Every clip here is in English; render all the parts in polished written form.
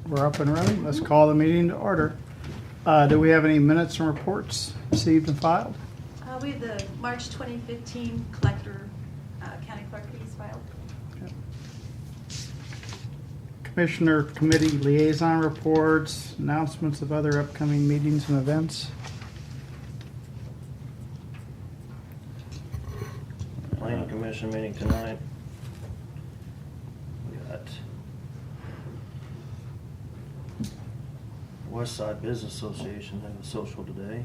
We're up and running. Let's call the meeting to order. Do we have any minutes and reports received and filed? We have the March 2015 collector, county clerk fees filed. Commissioner committee liaison reports, announcements of other upcoming meetings and events. Planning Commission meeting tonight. We got West Side Business Association have a social today.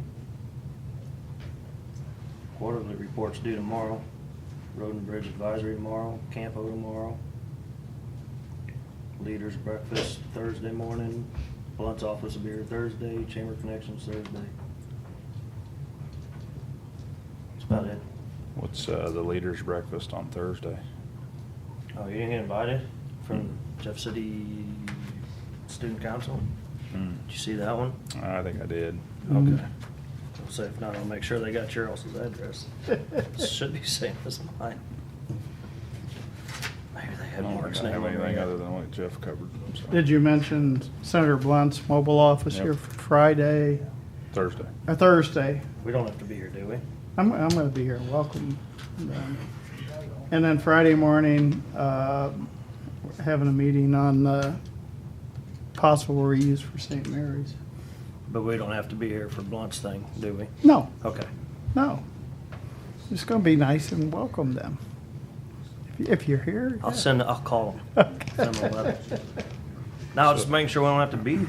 Quarterly reports due tomorrow. Road and Bridge Advisory tomorrow. Campo tomorrow. Leaders Breakfast Thursday morning. Blunt's Office of Beer Thursday. Chamber Connections Thursday. That's about it. What's the leaders' breakfast on Thursday? Oh, you didn't get invited from Jeff City Student Council? Did you see that one? I think I did. Okay. So if not, I'll make sure they got your else's address. Should be same as mine. Maybe they I had don't Mark's think I name have on anything there. other than what Jeff covered. So. Did you mention Senator Blunt's mobile office Yep. here for Friday Thursday. or Thursday? We don't have to be here, do we? I'm going to be here. Welcome. And then Friday morning, having a meeting on possible reuse for St. Mary's. But we don't have to be here for Blunt's thing, do we? No, Okay. no. It's going to be nice and welcome them. If you're here. I'll call them. Send them a letter. Now, just making sure we don't have to be here.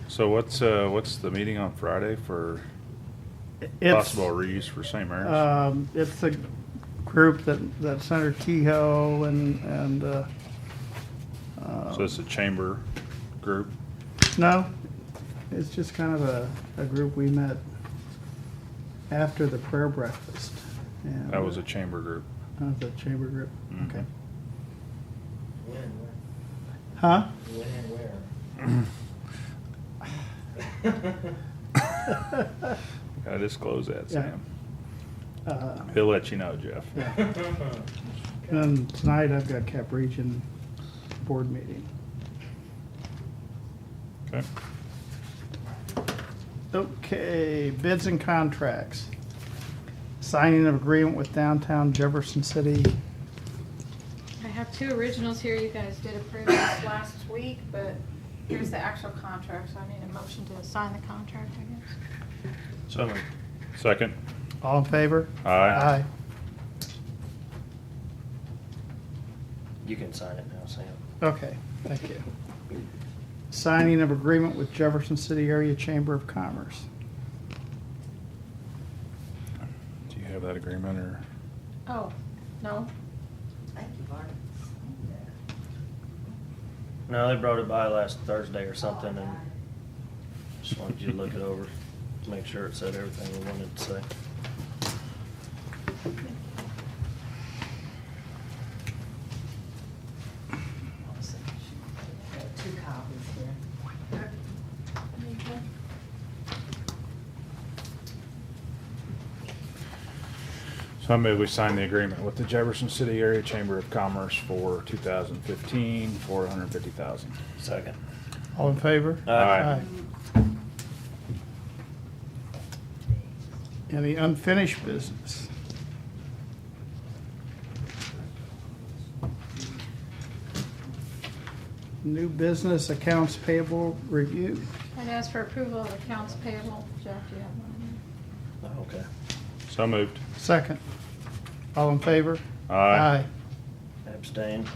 So what's the meeting on Friday for possible reuse for St. Mary's? It's a group that Senator Kehoe and So it's a chamber group. no, it's just kind of a group we met after the prayer breakfast. And That was a chamber group. that was a chamber group. Mhm. Okay. When, Huh? when and where? Gotta disclose that, Yeah. Sam. Uh, He'll let you know, Jeff. yeah. And then tonight I've got Cap Region board meeting. Okay. Okay, bids and contracts. Signing of agreement with Downtown Jefferson City. I have two originals here. You guys did approve this last week, but here's the actual contract, so I need a motion to sign the contract, I guess. So, Second. All in favor? Aye. you can sign it now, Sam. Okay, thank you. Signing of agreement with Jefferson City Area Chamber of Commerce. Do you have that agreement or? Oh, no? I think you've already signed that. No, they brought it by last Thursday or something, and just wanted you to look it over to make sure it said everything we wanted to say. Got 2 copies here. So I move we sign the agreement with the Jefferson City Area Chamber of Commerce for 2015 for $150,000. Second. All in favor? Aye. Any unfinished business? New business accounts payable review. I'd ask for approval of accounts payable. Jeff, do you have one? Oh, okay. So moved. Second. All in favor? Aye. Abstain.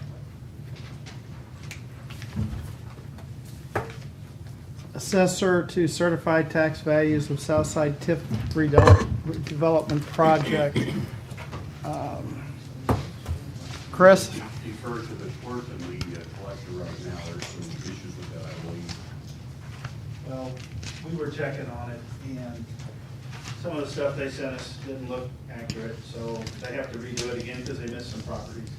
Assessor to certified tax values of Southside TIF redevelopment project. Chris? Defer to the court and the collector right now. There's some issues with that, I believe. Well, we were checking on it, and some of the stuff they sent us didn't look accurate, so they have to redo it again because they missed some properties.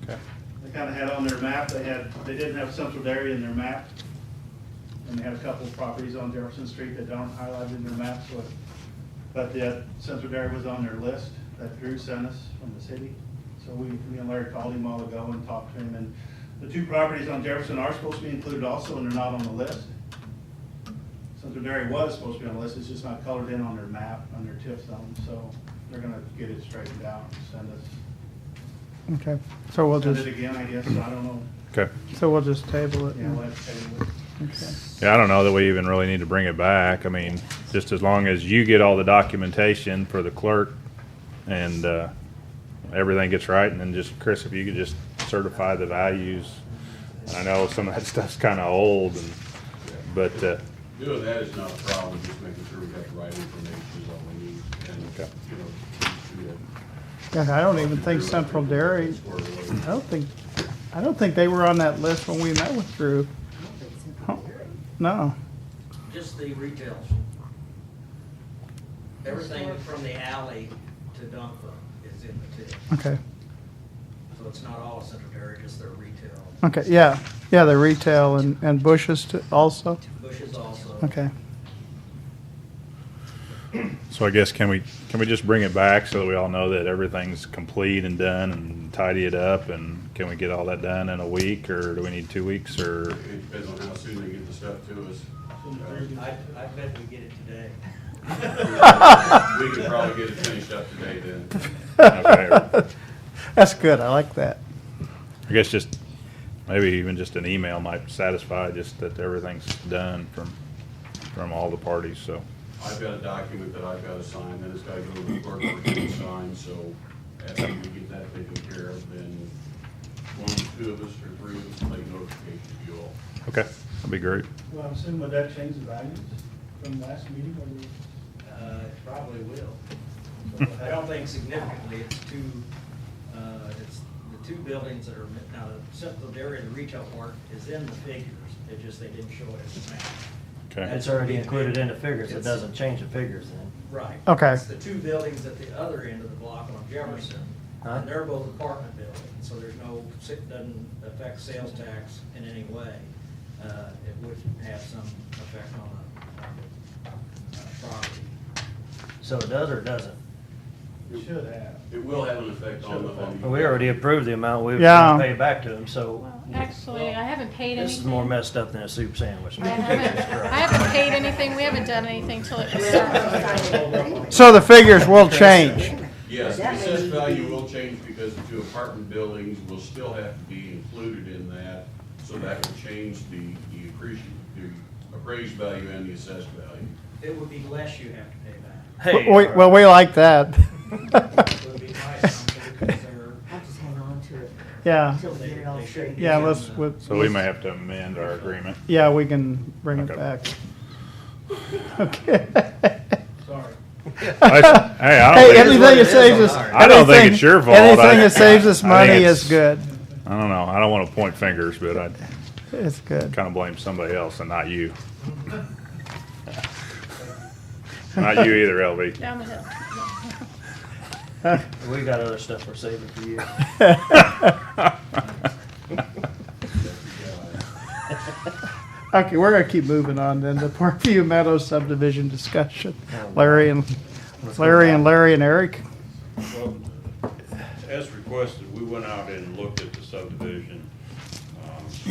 Okay. They kind of had on their map, they didn't have Central Dairy in their map, and they had a couple of properties on Jefferson Street that don't highlight in their map, so, but the Central Dairy was on their list that Drew sent us from the city. So me and Larry called him a while ago and talked to him, and The two properties on Jefferson are supposed to be included also, and they're not on the list. Central Dairy was supposed to be on the list, it's just not colored in on their map, on their TIF zone, so they're gonna get it straightened out and send us, Okay, so we'll send just, it again, I guess, I don't know. Okay. so we'll just table it. Yeah, we'll have to table it. Okay. Yeah, I don't know that we even really need to bring it back. I mean, just as long as you get all the documentation for the clerk and everything gets right, and then just, Chris, if you could just certify the values. I know some of that stuff's kind of old, but Doing that is not a problem, just making sure we got the right information is all we need. And, Okay. you know, Yeah, I don't even think Central Dairy, I don't think they were on that list when we met with Drew. No. Just the retails. Everything from the alley to Dunkva is in the TIF. Okay, So it's not all Central Dairy, just their retail. okay, yeah, yeah, the retail and Bushes also, Bushes also. okay. so I guess can we just bring it back so that we all know that everything's complete and done and tidy it up, and can we get all that done in a week, or do we need 2 weeks, or? it depends on how soon they get the stuff to us. I bet we get it today. We could probably get it finished up today then. Okay. That's good, I like that. I guess just, maybe even just an email might satisfy, just that everything's done from all the parties, so. I've got a document that I've got to sign, then it's got to go to the clerk for him to sign, so after we get that taken care of, then one, two of us, or three of us will make notification to you all. Okay, that'd be great. Well, I'm assuming would that change the values from last meeting, or we? It probably will. I don't think significantly, it's the two buildings that are, now the Central Dairy, the retail part is in the figures, it just, they didn't show it as a map. Okay. It's already included in the figures, it doesn't change the figures then. Right. Okay. It's the two buildings at the other end of the block on Jefferson, Huh? and they're both apartment buildings, so there's no, it doesn't affect sales tax in any way. It would have some effect on the property. So it does or doesn't? It should have. It will have an effect on the. Well, we already approved the amount we were Yeah. gonna pay back to them, so Well, actually, I haven't paid anything. this is more messed up than a soup sandwich. I haven't paid anything, we haven't done anything till it was certified. So the figures will change. Yes, the assessed value will change because the two apartment buildings will still have to be included in that, so that will change the appraised value and the assessed value. It would be less you have to pay back. Hey. Well, we like that. It would be nice, because they're, I'll just hang on to it Yeah, until we get it all straight. yeah, let's, So we may have to amend our agreement. yeah, we can bring it Okay. back. Okay. Sorry. Hey, I don't Hey, think anything that saves us. I don't think it's your fault. Anything that saves us I think money it's- is good. I don't know. I don't want to point fingers, but I It's good. kind of blame somebody else and not you. Not you either, LV. Down the hill. We got other stuff we're saving for you. Okay, we're gonna keep moving on then to Parkview Meadows subdivision discussion. Larry and Eric. Well, as requested, we went out and looked at the subdivision.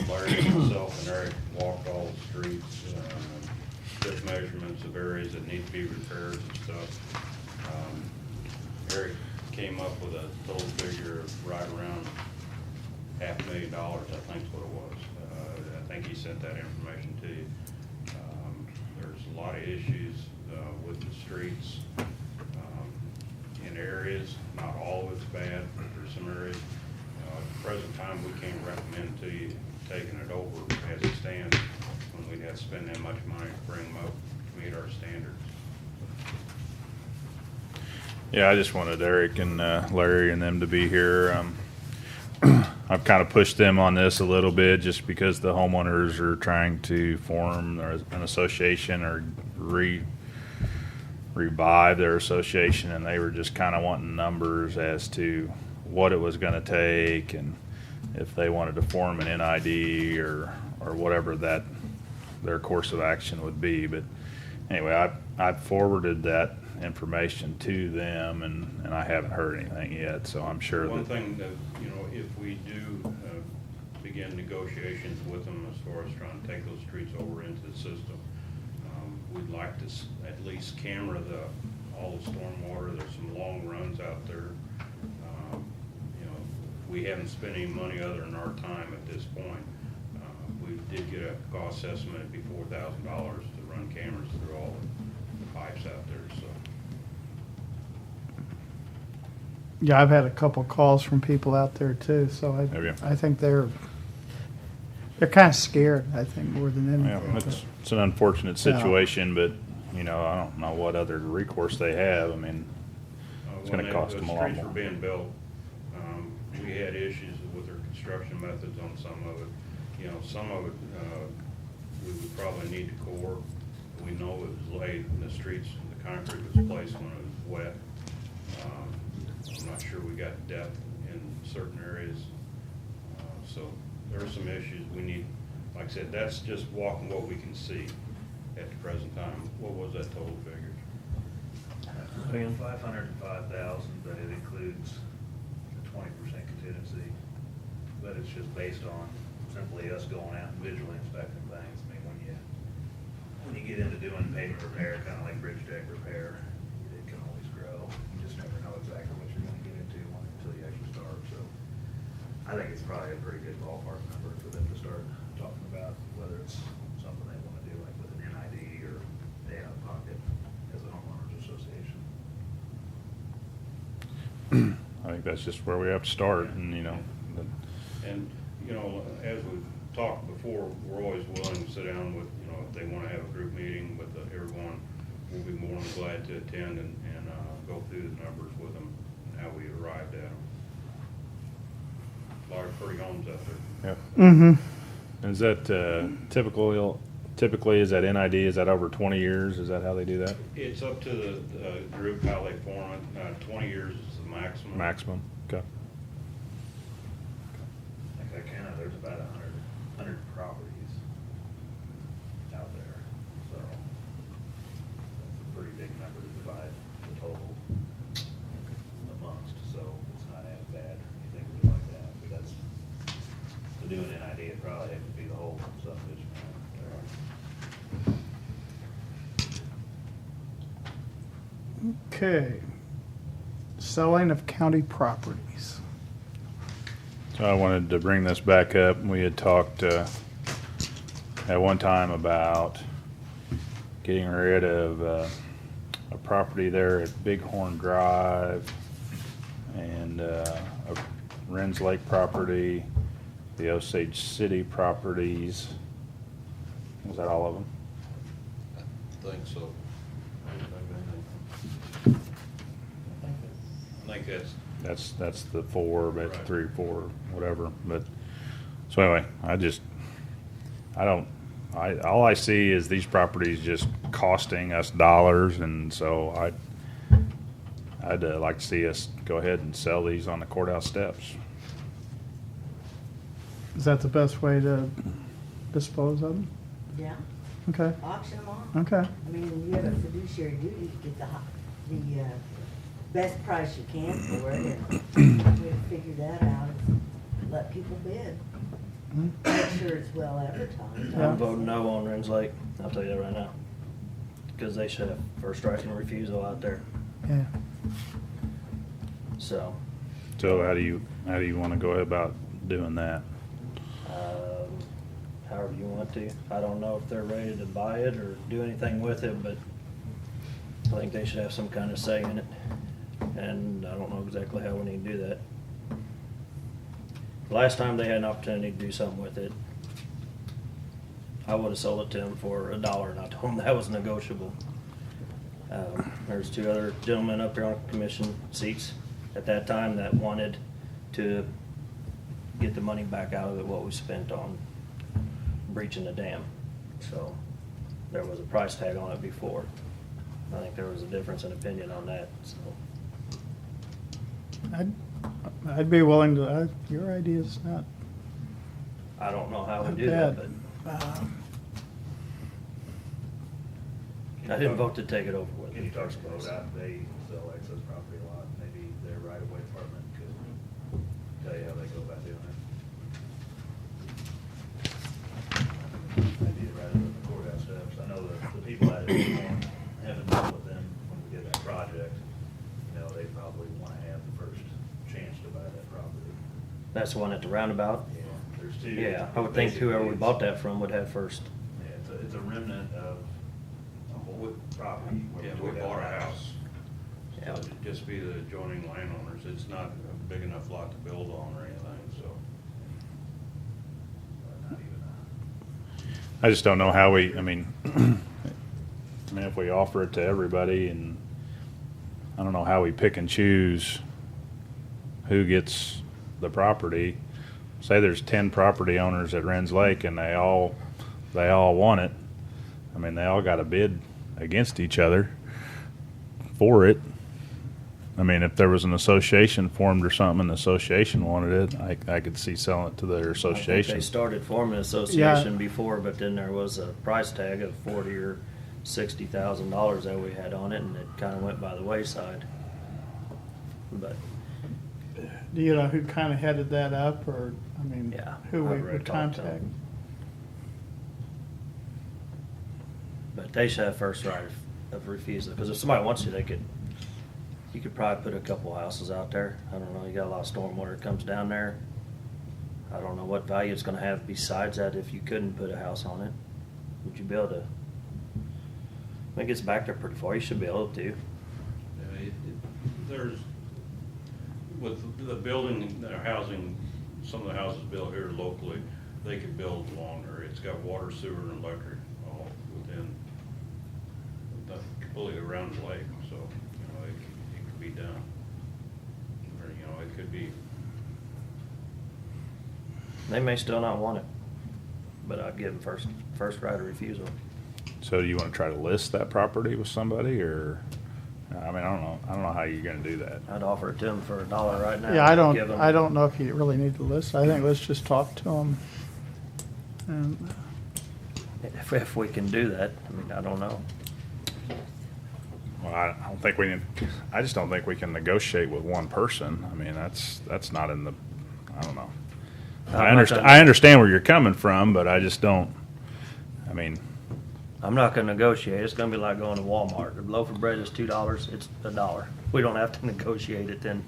Larry, myself, and Eric walked all the streets, took measurements of areas that need to be repaired and stuff. Eric came up with a total figure of right around $500,000, I think is what it was. I think he sent that information to you. There's a lot of issues with the streets in areas. Not all of it's bad, but there's some areas. At the present time, we can't recommend to you taking it over as it stands when we'd have to spend that much money to bring them up to meet our standards. Yeah, I just wanted Eric and Larry and them to be here. I've kind of pushed them on this a little bit just because the homeowners are trying to form an association or revive their association, and they were just kind of wanting numbers as to what it was going to take and if they wanted to form an NID or whatever that their course of action would be. But anyway, I forwarded that information to them, and I haven't heard anything yet, so I'm sure One that. thing that, if we do begin negotiations with them as far as trying to take those streets over into the system. We'd like to at least camera all the stormwater. There's some long runs out there. We haven't spent any money other than our time at this point. We did get a cost estimate, it'd be $4,000 to run cameras through all the pipes out there, so. Yeah, I've had a couple calls from people out there too, so Have you? I think they're kind of scared, I think, more than Yeah, anything. it's an unfortunate Yeah. situation, but, I don't know what other recourse they have. I mean, it's gonna cost them a lot The streets more. were being built, we had issues with their construction methods on some of it. Some of it, we would probably need to core. We know it was laid in the streets, the concrete was placed when it was wet. I'm not sure we got depth in certain areas. So there are some issues we need, like I said, that's just walking what we can see at the present time. What was that total figure? $505,000, but it includes the 20% contingency. But it's just based on simply us going out and visually inspecting things. I mean, when you get into doing pavement repair, kind of like bridge deck repair, it can always grow. You just never know exactly what you're going to get into until you actually start. So I think it's probably a pretty good ballpark number for them to start talking about whether it's something they want to do, like with an NID or pay out of pocket as a homeowners association. I think that's just where we have to start, and, And, as we've talked before, we're always willing to sit down with, if they want to have a group meeting with everyone, we'll be more than glad to attend and go through the numbers with them and how we arrived at them. A lot of pretty homes out there. Yep. Mm-hmm. Is that typically, is that NID, is that over 20 years? Is that how they do that? It's up to the group, how they form it. 20 years is the maximum. Maximum? Okay. Like I counted, there's about 100 properties out there, so that's a pretty big number to divide the total amongst, so it's not as bad, you think of it like that, but that's, to do an NID, it probably have to be the whole subdivision. Okay. Selling of county properties. So I wanted to bring this back up. We had talked at one time about getting rid of a property there at Bighorn Drive and a Renz Lake property, the Osage City properties. Was that all of them? I think so. I think That's the four, but Right. 3 or 4, whatever. But so anyway, all I see is these properties just costing us dollars, and so I'd like to see us go ahead and sell these on the courthouse steps. Is that the best way to dispose of them? Yeah, Okay. auction them off. Okay. I mean, you have a fiduciary duty to get the best price you can for it, and the way to figure that out is let people bid. Make sure it's well advertised. Yeah. I'm voting no on Renz Lake, I'll tell you that right now. Because they should have first right and refusal out there, Yeah. so. So how do you want to go about doing that? However you want to. I don't know if they're ready to buy it or do anything with it, but I think they should have some kind of say in it. And I don't know exactly how we need to do that. Last time they had an opportunity to do something with it, I would have sold it to them for $1, and I told them that was negotiable. There's 2 other gentlemen up here on commission seats at that time that wanted to get the money back out of it, what we spent on breaching the dam. So there was a price tag on it before. I think there was a difference in opinion on that, so. I'd be willing to, your idea's not I don't know how we not do that, bad. but I didn't vote to take it over with. Can you talk to MoDOT? They sell excess property a lot. Maybe their right-of-way department could tell you how they go about doing it. maybe rather than the courthouse steps. I know the people that haven't dealt with them when we did that project, you know, they probably want to have the first chance to buy that property. That's the one at the roundabout? Yeah, there's two. Yeah, I would think whoever we bought that from would have first. Yeah, it's a remnant of a whole property. where Yeah, tore we down bought a the house. Yeah. So it'd just be the adjoining landowners. It's not a big enough lot to build on or anything, so. Not even I just don't know how I mean, if we offer it to everybody, and I don't know how we pick and choose who gets the property. Say there's 10 property owners at Wren's Lake and they all want it. I mean, they all got to bid against each other for it. I mean, if there was an association formed or something and the association wanted it, I could see selling it to their I think association. they started forming an association before, but then there was a price tag of $40,000 or $60,000 that we had on it, and it kind of went by the wayside. But Do you know who kind of headed that up, or, I mean, Yeah, who we I've read would about that. contact? they should have first right of refusal, because if somebody wants you could probably put a couple houses out there. I don't know, you got a lot of stormwater that comes down there. I don't know what value it's gonna have besides that if you couldn't put a house on it. Would you be able to? I think it's back there pretty far, you should be able to. Yeah, there's, with the building, or housing, some of the houses built here locally, they could build longer. It's got water, sewer, and electric all within, completely around the lake, so, you know, it could be done. Or, you know, it could be, They may still not want it, but I'd give them first right of refusal. So do you want to try to list that property with somebody, or, I mean, I don't know how you're going to do that. I'd offer it to them for $1 right now. Yeah, I Give 'em- don't know if you really need to list. I think let's just talk to them. And If we can do that, I mean, I don't know. Well, I don't think I just don't think we can negotiate with one person. I mean, that's not in the, I don't know. I understand where you're coming from, but I just don't, I mean, I'm not gonna negotiate. It's gonna be like going to Walmart. The loaf of bread is $2, it's $1. We don't have to negotiate it then.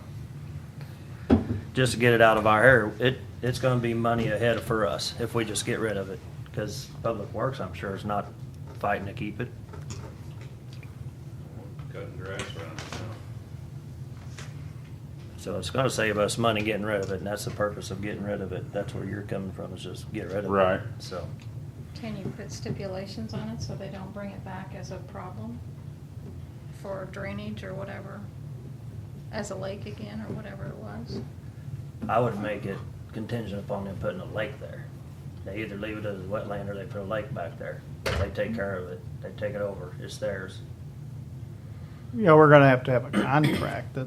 Just to get it out of our hair, it's gonna be money ahead for us if we just get rid of it. Cause Public Works, I'm sure, is not fighting to keep it. cutting grass around it now. So it's gonna save us money getting rid of it, and that's the purpose of getting rid of it. That's where you're coming from, is just get rid of it. Right. So, Can you put stipulations on it so they don't bring it back as a problem for drainage or whatever? As a lake again, or whatever it was? I would make it contingent upon them putting a lake there. They either leave it as a wetland or they put a lake back there. They take care of it. They take it over. It's theirs. yeah, we're gonna have to have a contract that,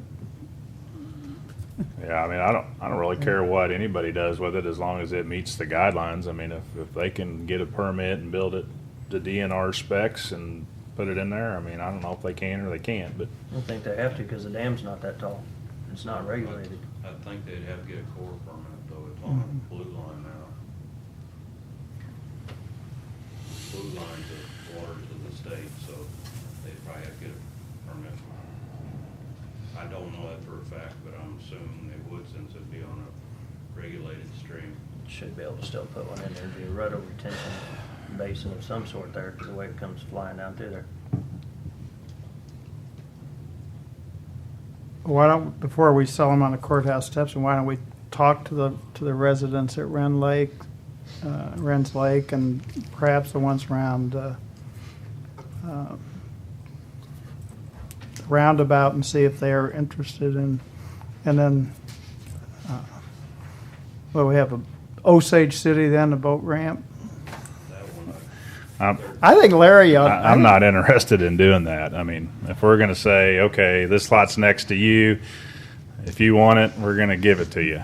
yeah, I mean, I don't really care what anybody does with it as long as it meets the guidelines. I mean, if they can get a permit and build it to DNR specs and put it in there, I mean, I don't know if they can or they can't, but I don't think they have to because the dam's not that tall. It's not regulated. I think they'd have to get a Corps permit, though. It's on a blue line now. Blue line's the water to the state, so they'd probably have to get a permit. I don't know that for a fact, but I'm assuming they would, since it'd be on a regulated stream. Should be able to still put one in there. Be a rudder retention basin of some sort there because the way it comes flying down through there. why don't, before we sell them on the courthouse steps, and why don't we talk to the residents at Wren's Lake, and perhaps the ones around, roundabout, and see if they are interested in, and then, well, we have a Osage City, then the boat ramp. That one, I think Larry, I'm not interested in doing that. I mean, if we're going to say, okay, this lot's next to you, if you want it, we're going to give it to you.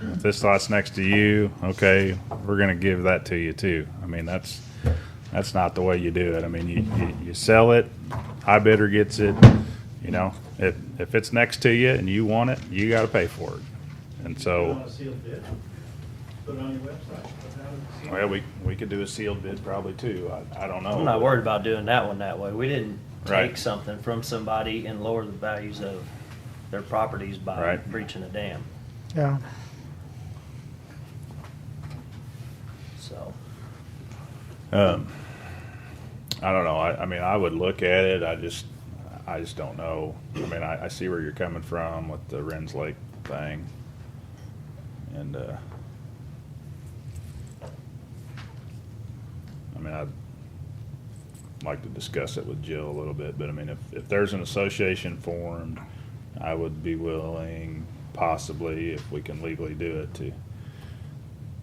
If this lot's next to you, okay, we're going to give that to you too. I mean, that's not the way you do it. I mean, you sell it, high bidder gets it. You know, if it's next to you and you want it, you got to pay for it. And You so, want a sealed bid? Put it on your website. Put it out as a seal. Well, we could do a sealed bid probably too. I don't know. I'm not worried about doing that one that way. We didn't Right. take something from somebody and lower the values of their properties by Right. breaching a dam, Yeah. so. I don't know. I mean, I would look at it. I just don't know. I mean, I see where you're coming from with the Renz Lake thing. And, I mean, I'd like to discuss it with Jill a little bit, but I mean, if there's an association formed, I would be willing, possibly, if we can legally do it,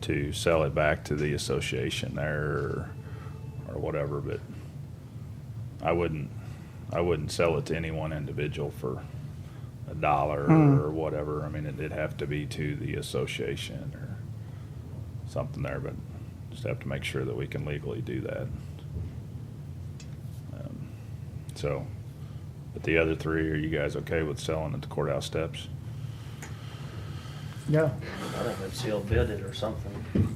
to sell it back to the association there or whatever, but I wouldn't sell it to any one individual for $1 or whatever. I mean, it'd have to be to the association or something there, but just have to make sure that we can legally do that. So, but the other three, are you guys okay with selling at the courthouse steps? Yeah. I think I'd sealed bid it or something. And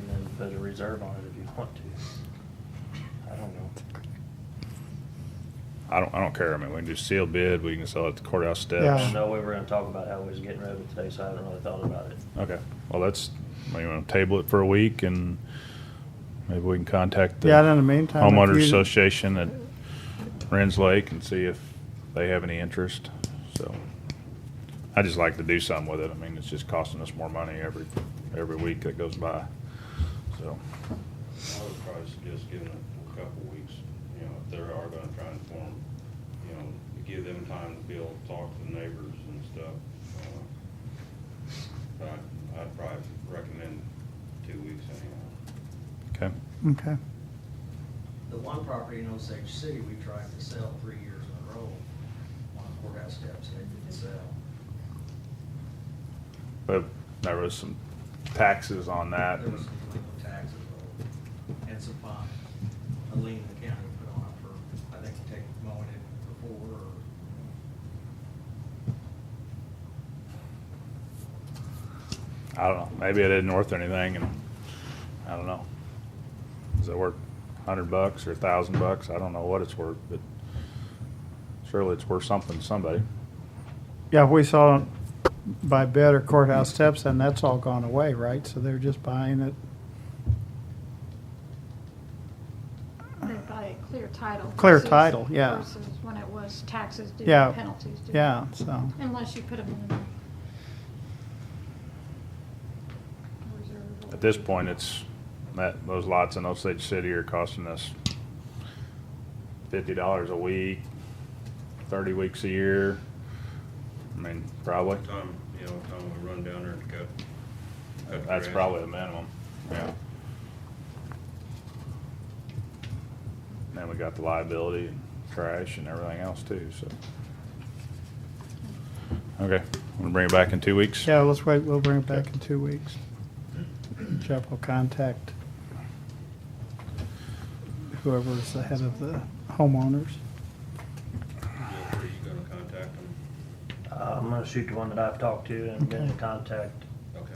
then put a reserve on it if you want to. I don't know. I don't care. I mean, we can do sealed bid, we can sell it at the courthouse steps. Yeah. I know we were gonna talk about how we was getting rid of it today, so I haven't really thought about it. Okay, well, you want to table it for a week and maybe we can contact the Yeah, and in the meantime. if homeowners you- association at Renz Lake and see if they have any interest. So I just like to do something with it. I mean, it's just costing us more money every week that goes by. So, I would probably suggest giving it a couple weeks, you know, if they are gonna try and form, you know, to give them time to be able to talk to the neighbors and stuff. But I'd probably recommend 2 weeks anyhow. okay. Okay. The one property in Osage City, we tried to sell 3 years in a row on courthouse steps, and it didn't sell. But there was some taxes on that. There was some delinquent taxes owed and some fines. A lien the county put on it for, I think, mowing it before or. I don't know. Maybe it isn't worth anything, and I don't know. Is it worth $100 or $1,000? I don't know what it's worth, but surely it's worth something to somebody. Yeah, if we saw it by bid or courthouse steps, then that's all gone away, right? So they're just buying it. They buy a clear title. Clear versus- title, yeah. Versus when it was taxes due, Yeah. penalties due. Yeah, so, Unless you put them in a reserve. or At this point, it's those lots in Osage City are costing us $50 a week, 30 weeks a year. I mean, probably. Time we run down there and cut That's grass. probably the minimum, yeah. Then we got the liability and trash and everything else too, so. Okay, we'll bring it back in 2 weeks? yeah, let's wait, we'll bring it back in 2 weeks. Jeff will contact whoever's the head of the homeowners. Are you gonna contact them? I'm gonna shoot the one that I've talked to and been in Okay. contact Okay,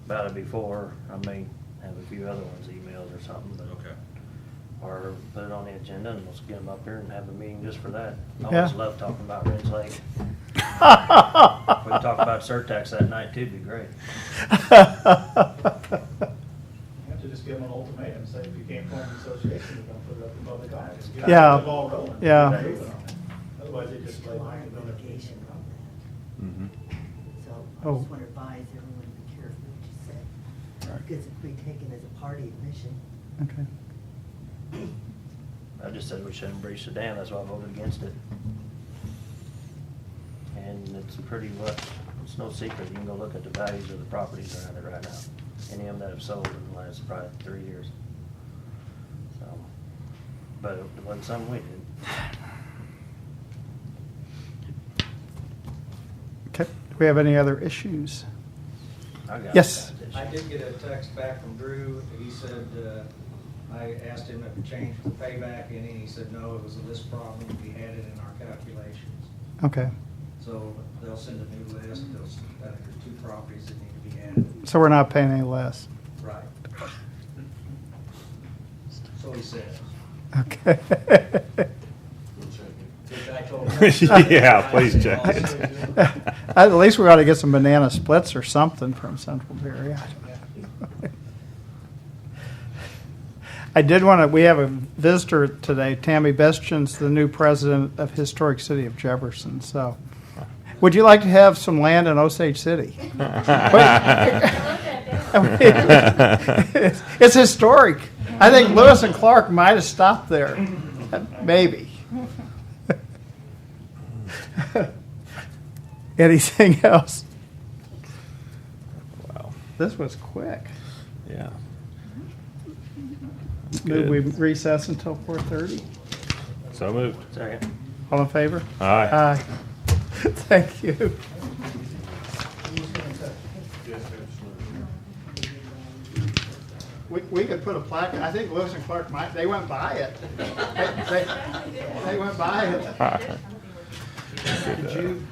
about it before. I may have a few other ones emailed or something, but. okay. Or put it on the agenda and let's get them up here and have a meeting just for that. I Yeah. always love talking about Renz Lake. If we can talk about surtax that night too, it'd be great. You have to just give them an ultimatum, say if you can't form an association, we're gonna put it up in public auction. Get Yeah. the ball rolling. Yeah. Get moving on it. Otherwise, they just lay back and don't have to do Litigation anything. on Mhm. that. So I Oh. just want to advise everyone to be careful what you say. Right. Because it could be taken as a party admission. Okay. I just said we shouldn't breach the dam, that's why I voted against it. And it's pretty much, it's no secret, you can go look at the values of the properties around it right now. Any of them that have sold in the last probably 3 years. So, but it wasn't something we did. Okay, do we have any other issues? I got Yes. that issue. I did get a text back from Drew. He said, I asked him if it changed the payback any, and he said, no, it was a list problem. We had it in our calculations. Okay, So they'll send a new list, there's 2 properties that need to be added. So we're not paying any less. Right. So he says. Okay. Which I told him. Yeah, please check it. At least we ought to get some banana splits or something from Central Dairy. I did want to, we have a visitor today, Tammy Bestion's the new president of Historic City of Jefferson, so. Would you like to have some land in Osage City? It's historic. I think Lewis and Clark might have stopped there, maybe. Anything else? Wow. This was quick. Yeah. Move Good. we recess until 4:30. So moved. Second. All in favor? Aye. Aye. Thank you. We could put a plaque, I think Lewis and Clark might, they went by it. They went by it. Aye. Could you